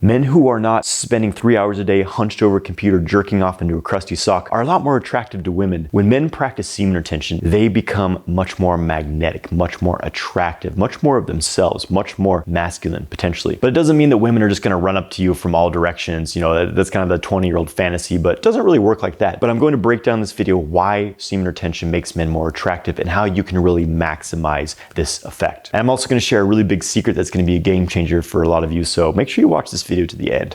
Men who are not spending 3 hours a day hunched over a computer jerking off into a crusty sock are a lot more attractive to women. When men practice semen retention, they become much more magnetic, much more attractive, much more of themselves, much more masculine potentially. But it doesn't mean that women are just gonna run up to you from all directions. You know, that's kind of the 20-year-old fantasy, but it doesn't really work like that. But I'm going to break down this video why semen retention makes men more attractive and how you can really maximize this effect. And I'm also gonna share a really big secret that's gonna be a game changer for a lot of you. So make sure you watch this video to the end.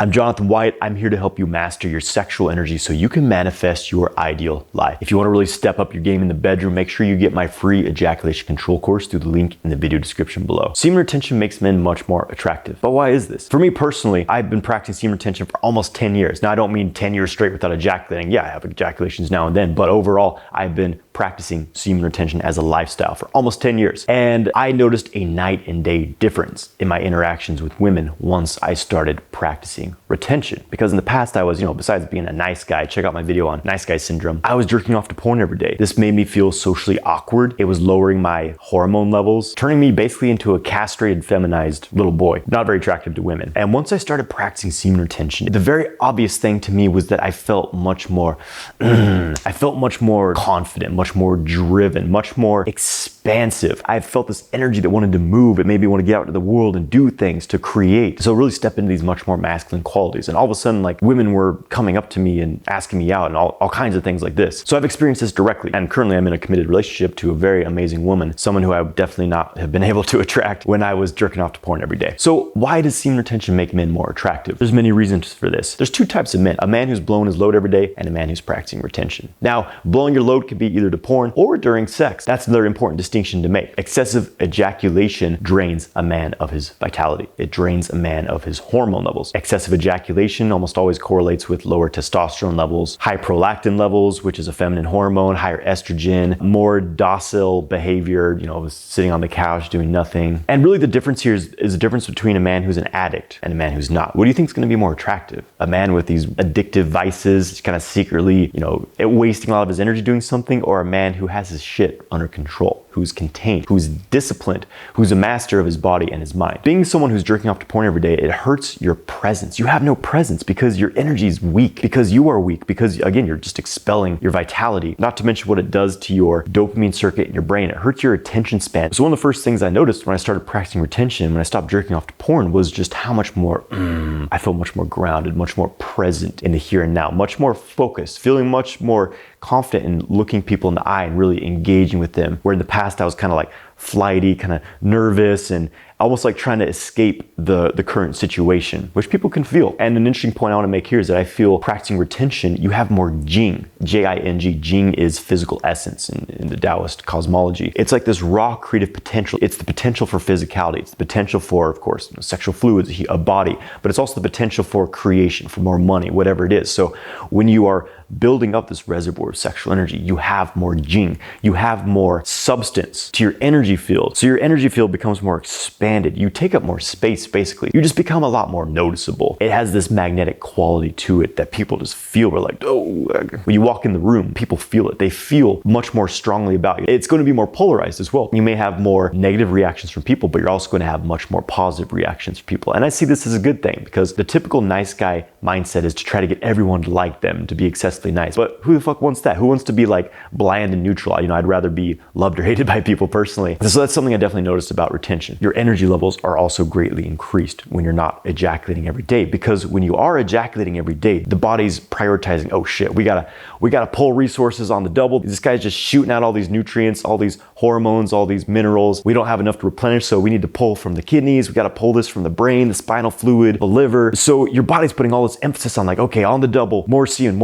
I'm Jonathan White. I'm here to help you master your sexual energy so you can manifest your ideal life. If you want to really step up your game in the bedroom, make sure you get my free ejaculation control course through the link in the video description below. Semen retention makes men much more attractive. But why is this? For me personally, I've been practicing semen retention for almost 10 years. Now, I don't mean 10 years straight without ejaculating. Yeah, I have ejaculations now and then, but overall, I've been practicing semen retention as a lifestyle for almost 10 years. And I noticed a night and day difference in my interactions with women once I started practicing retention. Because in the past I was, besides being a nice guy, check out my video on nice guy syndrome, I was jerking off to porn every day. This made me feel socially awkward. It was lowering my hormone levels, turning me basically into a castrated, feminized little boy, not very attractive to women. And once I started practicing semen retention, the very obvious thing to me was that I felt much more, confident, much more driven, much more expansive. I felt this energy that wanted to move. It made me want to get out into the world and do things, to create. So really step into these much more masculine qualities. And all of a sudden, like, women were coming up to me and asking me out and all kinds of things like this. So I've experienced this directly. And currently I'm in a committed relationship to a very amazing woman, someone who I would definitely not have been able to attract when I was jerking off to porn every day. So why does semen retention make men more attractive? There's many reasons for this. There's two types of men: a man who's blowing his load every day and a man who's practicing retention. Now, blowing your load could be either to porn or during sex. That's another important distinction to make. Excessive ejaculation drains a man of his vitality. It drains a man of his hormone levels. Excessive ejaculation almost always correlates with lower testosterone levels, high prolactin levels, which is a feminine hormone, higher estrogen, more docile behavior, sitting on the couch doing nothing. And really the difference here is the difference between a man who's an addict and a man who's not. What do you think is going to be more attractive? A man with these addictive vices, kind of secretly, wasting a lot of his energy doing something, or a man who has his shit under control, who's contained, who's disciplined, who's a master of his body and his mind? Being someone who's jerking off to porn every day, it hurts your presence. You have no presence because your energy is weak, because you are weak, because again, you're just expelling your vitality, not to mention what it does to your dopamine circuit in your brain. It hurts your attention span. So one of the first things I noticed when I started practicing retention, when I stopped jerking off to porn, was just how much more, I felt much more grounded, much more present in the here and now, much more focused, feeling much more confident in looking people in the eye and really engaging with them. Where in the past I was kind of like flighty, kind of nervous, and almost like trying to escape the current situation, which people can feel. And an interesting point I want to make here is that I feel practicing retention, you have more jing, J-I-N-G. Jing is physical essence in the Taoist cosmology. It's like this raw creative potential. It's the potential for physicality. It's the potential for, of course, sexual fluids, a body, but it's also the potential for creation, for more money, whatever it is. So when you are building up this reservoir of sexual energy, you have more jing, you have more substance to your energy field. So your energy field becomes more expanded. You take up more space, basically. You just become a lot more noticeable. It has this magnetic quality to it that people just feel. We're like, oh, when you walk in the room, people feel it. They feel much more strongly about you. It's going to be more polarized as well. You may have more negative reactions from people, but you're also going to have much more positive reactions from people. And I see this as a good thing, because the typical nice guy mindset is to try to get everyone to like them, to be excessively nice. But who the fuck wants that? Who wants to be like bland and neutral? I'd rather be loved or hated by people personally. So that's something I definitely noticed about retention. Your energy levels are also greatly increased when you're not ejaculating every day, because when you are ejaculating every day, the body's prioritizing, oh shit, we gotta pull resources on the double. This guy's just shooting out all these nutrients, all these hormones, all these minerals. We don't have enough to replenish, so we need to pull from the kidneys. We gotta pull this from the brain, the spinal fluid, the liver. So your body's putting all this emphasis on, like, okay, on the double, more semen.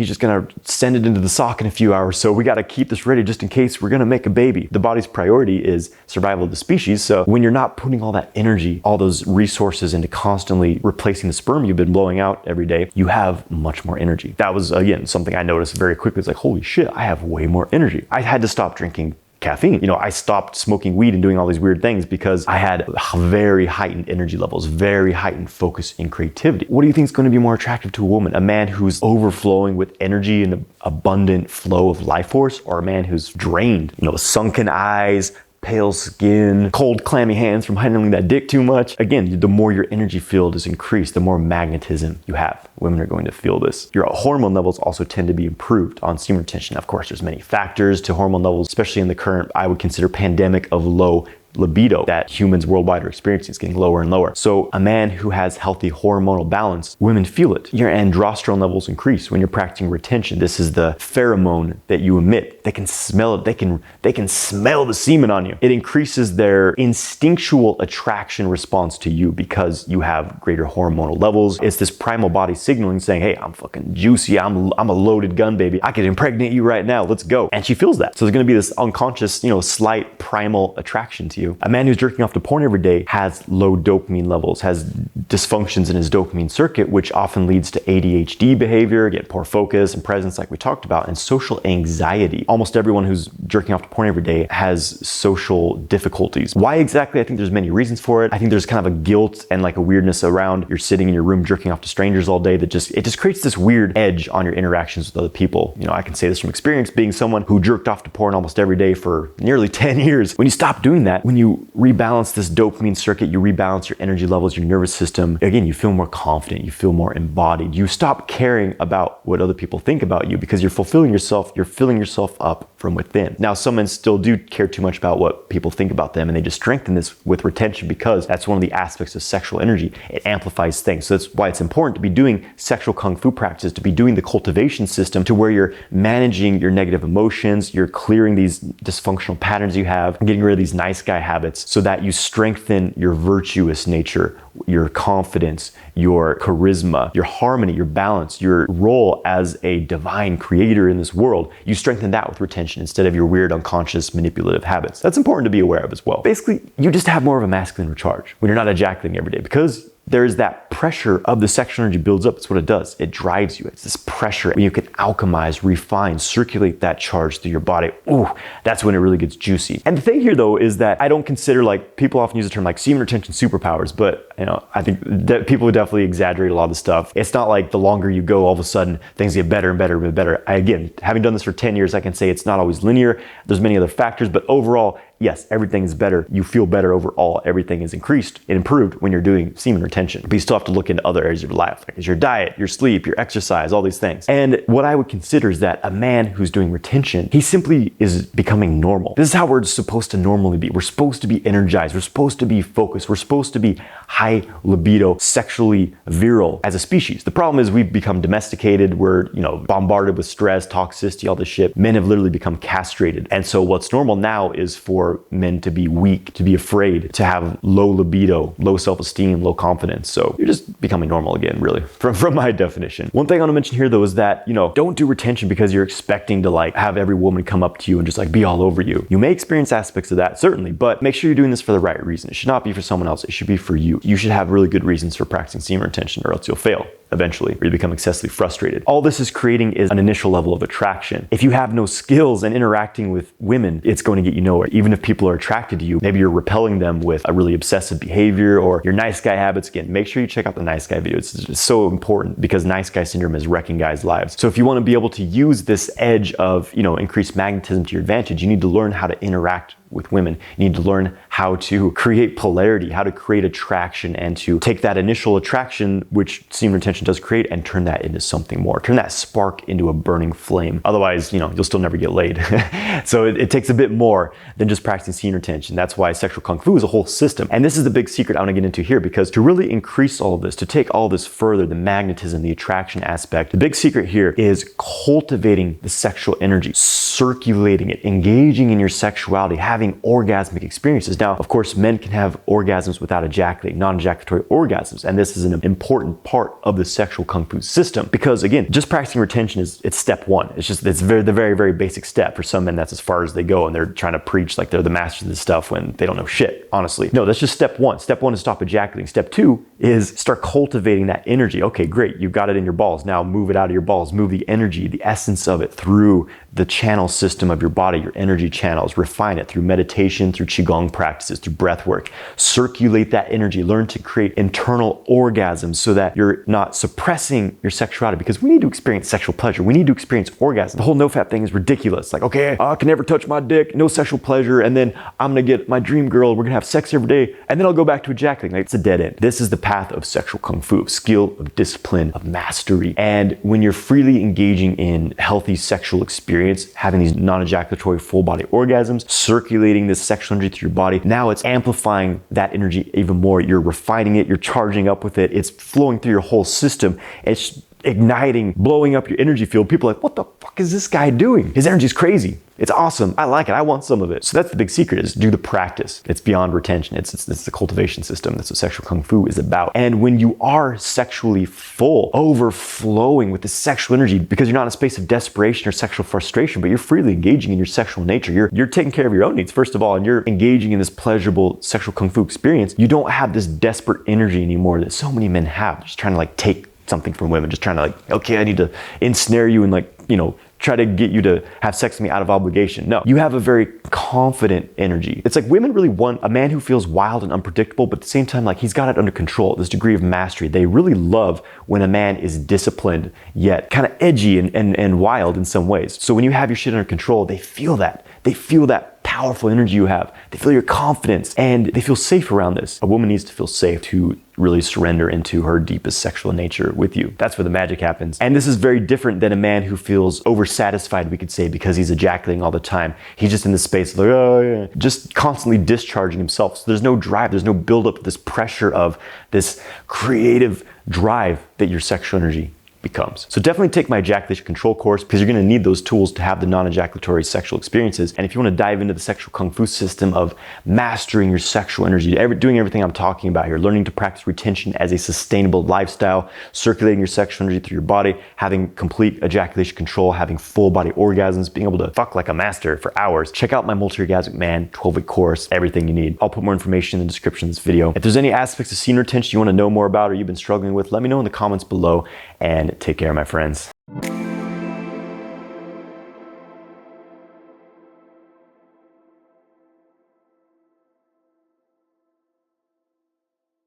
He's just gonna send it into the sock in a few hours. So we gotta keep this ready just in case we're gonna make a baby. The body's priority is survival of the species. So when you're not putting all that energy, all those resources into constantly replacing the sperm you've been blowing out every day, you have much more energy. That was, again, something I noticed very quickly. It's like, holy shit, I have way more energy. I had to stop drinking caffeine. I stopped smoking weed and doing all these weird things because I had very heightened energy levels, very heightened focus and creativity. What do you think is going to be more attractive to a woman? A man who's overflowing with energy and an abundant flow of life force, or a man who's drained, sunken eyes, pale skin, cold clammy hands from handling that dick too much. Again, the more your energy field is increased, the more magnetism you have. Women are going to feel this. Your hormone levels also tend to be improved on semen retention. Of course, there's many factors to hormone levels, especially in the current, I would consider, pandemic of low libido that humans worldwide are experiencing. Is getting lower and lower. So a man who has healthy hormonal balance, women feel it. Your androsterone levels increase when you're practicing retention. This is the pheromone that you emit. They can smell it. They can smell the semen on you. It increases their instinctual attraction response to you because you have greater hormonal levels. It's this primal body signaling saying, hey, I'm fucking juicy. I'm a loaded gun, baby. I could impregnate you right now. Let's go. And she feels that. So there's going to be this unconscious, slight primal attraction to you. A man who's jerking off to porn every day has low dopamine levels, has dysfunctions in his dopamine circuit, which often leads to ADHD behavior, get poor focus and presence like we talked about, and social anxiety. Almost everyone who's jerking off to porn every day has social difficulties. Why exactly? I think there's many reasons for it. I think there's kind of a guilt and like a weirdness around you're sitting in your room jerking off to strangers all day that just creates this weird edge on your interactions with other people. I can say this from experience, being someone who jerked off to porn almost every day for nearly 10 years. When you stop doing that, when you rebalance this dopamine circuit, you rebalance your energy levels, your nervous system, again, you feel more confident, you feel more embodied. You stop caring about what other people think about you because you're fulfilling yourself, you're filling yourself up from within. Now, some men still do care too much about what people think about them, and they just strengthen this with retention because that's one of the aspects of sexual energy. It amplifies things. So that's why it's important to be doing sexual kung fu practices, to be doing the cultivation system to where you're managing your negative emotions, you're clearing these dysfunctional patterns you have, getting rid of these nice guy habits so that you strengthen your virtuous nature, your confidence, your charisma, your harmony, your balance, your role as a divine creator in this world. You strengthen that with retention instead of your weird unconscious manipulative habits. That's important to be aware of as well. Basically, you just have more of a masculine recharge when you're not ejaculating every day because there's that pressure of the sexual energy builds up. It's what it does. It drives you. It's this pressure. When you can alchemize, refine, circulate that charge through your body. Ooh, that's when it really gets juicy. And the thing here though is that I don't consider, like, people often use the term like semen retention superpowers, but I think that people would definitely exaggerate a lot of the stuff. It's not like the longer you go, all of a sudden things get better and better and better. Again, having done this for 10 years, I can say it's not always linear. There's many other factors, but overall, yes, everything is better. You feel better overall. Everything is increased and improved when you're doing semen retention. But you still have to look into other areas of your life, like your diet, your sleep, your exercise, all these things. And what I would consider is that a man who's doing retention, he simply is becoming normal. This is how we're supposed to normally be. We're supposed to be energized. We're supposed to be focused. We're supposed to be high libido, sexually virile as a species. The problem is we've become domesticated. We're, bombarded with stress, toxicity, all this shit. Men have literally become castrated. And so what's normal now is for men to be weak, to be afraid, to have low libido, low self-esteem, low confidence. So you're just becoming normal again, really, from my definition. One thing I want to mention here though is that, don't do retention because you're expecting to have every woman come up to you and just be all over you. You may experience aspects of that, certainly, but make sure you're doing this for the right reason. It should not be for someone else. It should be for you. You should have really good reasons for practicing semen retention or else you'll fail eventually, or you become excessively frustrated. All this is creating is an initial level of attraction. If you have no skills in interacting with women, it's going to get you nowhere. Even if people are attracted to you, maybe you're repelling them with a really obsessive behavior or your nice guy habits. Again, make sure you check out the nice guy video. It's so important because nice guy syndrome is wrecking guys' lives. So if you want to be able to use this edge of, increased magnetism to your advantage, you need to learn how to interact with women. You need to learn how to create polarity, how to create attraction, and to take that initial attraction, which semen retention does create, and turn that into something more. Turn that spark into a burning flame. Otherwise, you'll still never get laid. So it takes a bit more than just practicing semen retention. That's why sexual kung fu is a whole system. And this is the big secret I want to get into here, because to really increase all of this, to take all this further, the magnetism, the attraction aspect, the big secret here is cultivating the sexual energy, circulating it, engaging in your sexuality, having orgasmic experiences. Now, of course, men can have orgasms without ejaculating, non-ejaculatory orgasms, and this is an important part of the sexual kung fu system because, again, just practicing retention it's step one. It's the very, very basic step. For some men, that's as far as they go, and they're trying to preach like they're the masters of this stuff when they don't know shit, honestly. No, that's just step one. Step one is stop ejaculating. Step two is start cultivating that energy. Okay, great, you've got it in your balls. Now move it out of your balls. Move the energy, the essence of it through the channel system of your body, your energy channels, refine it through meditation, through Qigong practices, through breath work. Circulate that energy, learn to create internal orgasms so that you're not suppressing your sexuality, because we need to experience sexual pleasure. We need to experience orgasm. The whole NoFap thing is ridiculous. Like, okay, I can never touch my dick, no sexual pleasure, and then I'm gonna get my dream girl, we're gonna have sex every day, and then I'll go back to ejaculating. Like, it's a dead end. This is the path of sexual kung fu, of skill, of discipline, of mastery. And when you're freely engaging in healthy sexual experience, having these non-ejaculatory full body orgasms, circulating this sexual energy through your body, now it's amplifying that energy even more. You're refining it, you're charging up with it, it's flowing through your whole system. It's igniting, blowing up your energy field. People are like, what the fuck is this guy doing? His energy's crazy. It's awesome. I like it. I want some of it. So that's the big secret, is do the practice. It's beyond retention. It's the cultivation system. That's what sexual kung fu is about. And when you are sexually full, overflowing with the sexual energy, because you're not in a space of desperation or sexual frustration, but you're freely engaging in your sexual nature. You're taking care of your own needs, first of all, and you're engaging in this pleasurable sexual kung fu experience. You don't have this desperate energy anymore that so many men have. They're just trying to like take something from women, just trying to like, okay, I need to ensnare you and like, you know, try to get you to have sex with me out of obligation. No, you have a very confident energy. It's like women really want a man who feels wild and unpredictable, but at the same time, like he's got it under control, this degree of mastery. They really love when a man is disciplined, yet kind of edgy and wild in some ways. So when you have your shit under control, they feel that. They feel that powerful energy you have. They feel your confidence and they feel safe around this. A woman needs to feel safe to really surrender into her deepest sexual nature with you. That's where the magic happens. And this is very different than a man who feels oversatisfied, we could say, because he's ejaculating all the time. He's just in this space like, oh yeah, just constantly discharging himself. So there's no drive, there's no buildup, this pressure of this creative drive that your sexual energy becomes. So definitely take my ejaculation control course, because you're going to need those tools to have the non-ejaculatory sexual experiences. And if you want to dive into the sexual kung fu system of mastering your sexual energy, doing everything I'm talking about here, learning to practice retention as a sustainable lifestyle, circulating your sexual energy through your body, having complete ejaculation control, having full body orgasms, being able to fuck like a master for hours, check out my multi-orgasmic man 12-week course, everything you need. I'll put more information in the description of this video. If there's any aspects of semen retention you want to know more about or you've been struggling with, let me know in the comments below, and take care, my friends.